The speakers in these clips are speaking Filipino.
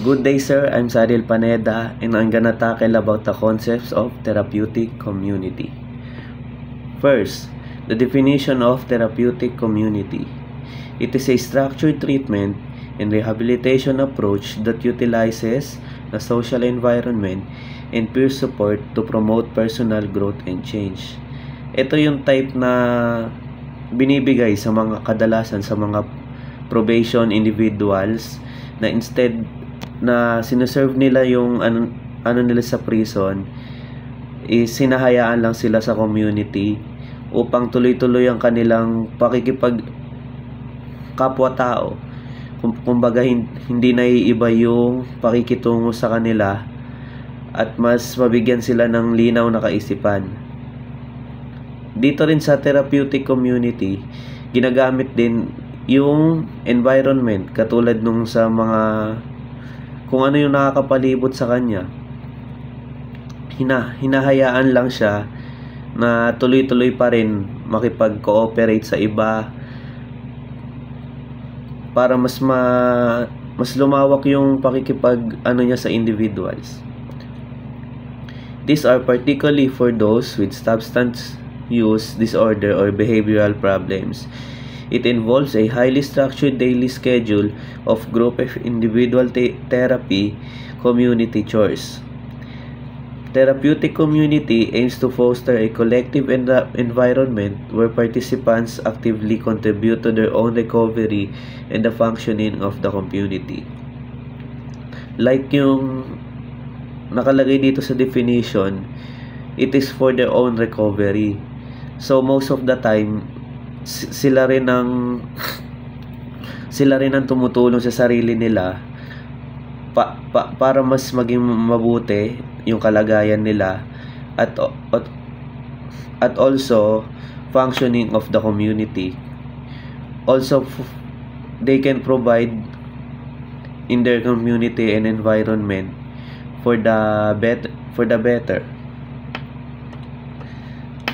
Good day, sir. I'm Sadil Paneda, and I'm gonna tackle about the concepts of therapeutic community. First, the definition of therapeutic community. It is a structured treatment and rehabilitation approach that utilizes the social environment and peer support to promote personal growth and change. Ito yung type na binibigay sa mga kadalasan sa mga probation individuals na instead na sinuserve nila yung ano nila sa prison is sinahayaan lang sila sa community upang tuloy-tuloy ang kanilang pakikipag kapwa-tao. Kumbaga hindi naiiba yung pakikitungo sa kanila at mas mabigyan sila ng linaw na kaisipan. Dito rin sa therapeutic community, ginagamit din yung environment katulad nung sa mga kung ano yung nakakapalibot sa kanya. Hinahayaan lang siya na tuloy-tuloy pa rin makipag-cooperate sa iba para mas lumawak yung pakikipag niya sa individuals. These are particularly for those with substance use disorder or behavioral problems. It involves a highly structured daily schedule of group of individual therapy community chores. Therapeutic community aims to foster a collective environment where participants actively contribute to their own recovery and the functioning of the community. Like yung nakalagay dito sa definition, it is for their own recovery. So most of the time, sila rin ang tumutulong sa sarili nila para mas maging mabuti yung kalagayan nila at also functioning of the community. Also, they can provide in their community and environment for the better.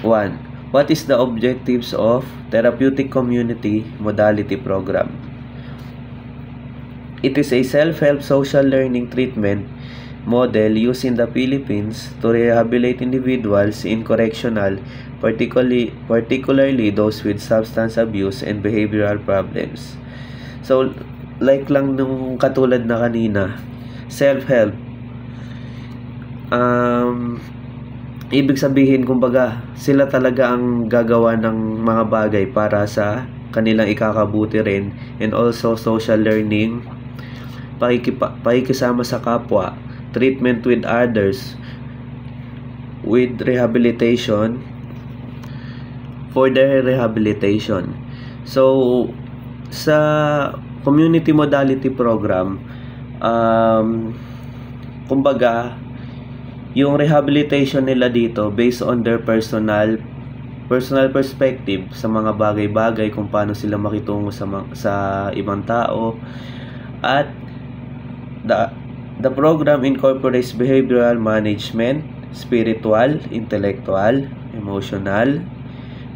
1. What is the objectives of therapeutic community modality program? It is a self-help social learning treatment model used in the Philippines to rehabilitate individuals in correctional, particularly those with substance abuse and behavioral problems. So, like lang nung katulad na kanina, self-help. Ibig sabihin, kumbaga, sila talaga ang gagawa ng mga bagay para sa kanilang ikakabuti rin, and also social learning, pakikisama sa kapwa, treatment with others, with rehabilitation, for their rehabilitation. So, sa community modality program, kumbaga, yung rehabilitation nila dito based on their personal perspective sa mga bagay-bagay kung paano sila makitungo sa ibang tao, at the program incorporates behavioral management, spiritual, intellectual, emotional,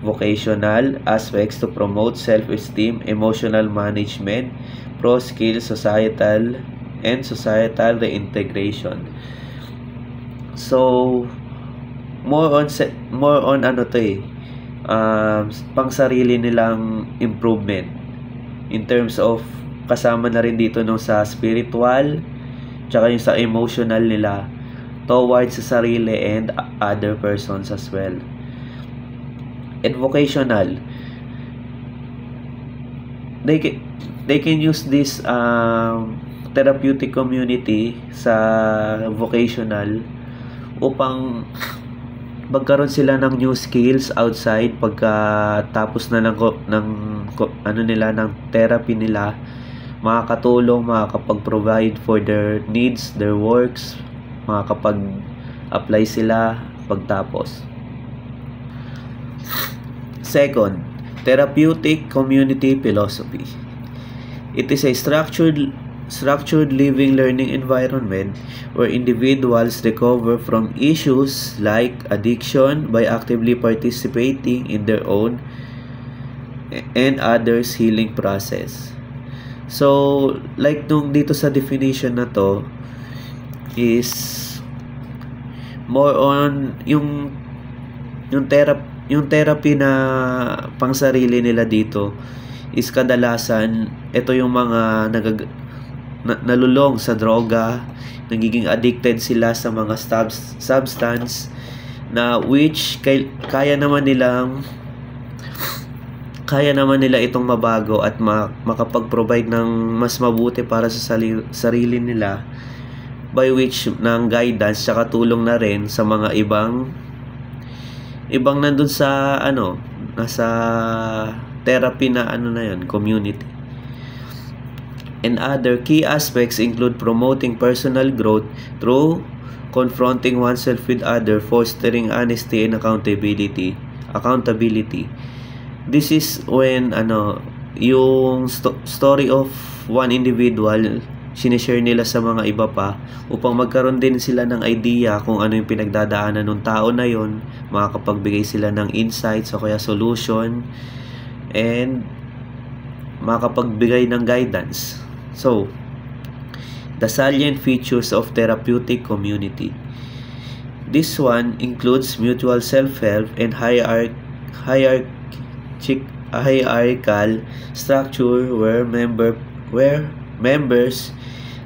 vocational aspects to promote self-esteem, emotional management, pro-skills, societal reintegration. So, more on pang sarili nilang improvement in terms of kasama na rin dito nung sa spiritual tsaka yung sa emotional nila towards sa sarili and other persons as well. And vocational, they can use this therapeutic community sa vocational upang magkaroon sila ng new skills outside pagkatapos na ng therapy nila, makakatulong, makakapag-provide for their needs, their works, makakapag-apply sila pagtapos. Second, therapeutic community philosophy. It is a structured living learning environment where individuals recover from issues like addiction by actively participating in their own and others' healing process. So, like nung dito sa definition na to is more on yung therapy na pangsarili nila dito is kadalasan ito yung mga nalulong sa droga, nagiging addicted sila sa mga substance na which kaya naman nila itong mabago at makapag-provide ng mas mabuti para sa sarili nila, by which ng guidance tsaka tulong na rin sa mga ibang nandun sa nasa therapy na yun, community. And other key aspects include promoting personal growth through confronting oneself with others, fostering honesty and accountability. This is when yung story of one individual sinishare nila sa mga iba pa upang magkaroon din sila ng idea kung ano yung pinagdadaanan ng tao na yon, makakapagbigay sila ng insights o kaya solution, and makapagbigay ng guidance. So, the salient features of therapeutic community. This one includes mutual self-help and hierarchical structure where members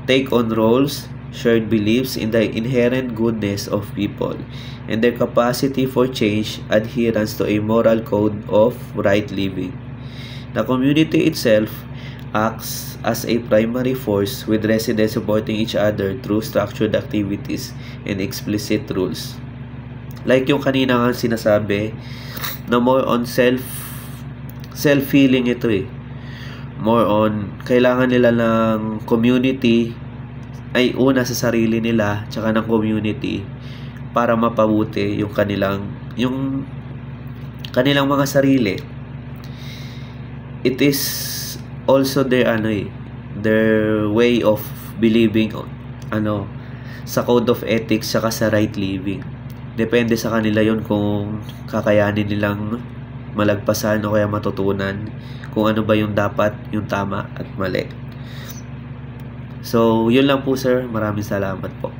take on roles, shared beliefs in the inherent goodness of people, and their capacity for change, adherence to a moral code of right living. The community itself acts as a primary force, with residents supporting each other through structured activities and explicit rules. Like yung kanina nga sinasabi, na more on self-healing ito eh. More on, kailangan nila ng community, ay una sa sarili nila, tsaka ng community, para mapabuti yung kanilang mga sarili. It is also their way of believing sa code of ethics saka sa right living. Depende sa kanila yon kung kakayanin nilang malagpasan o kaya matutunan kung ano ba yung dapat, yung tama at mali. So, yun lang po sir. Maraming salamat po.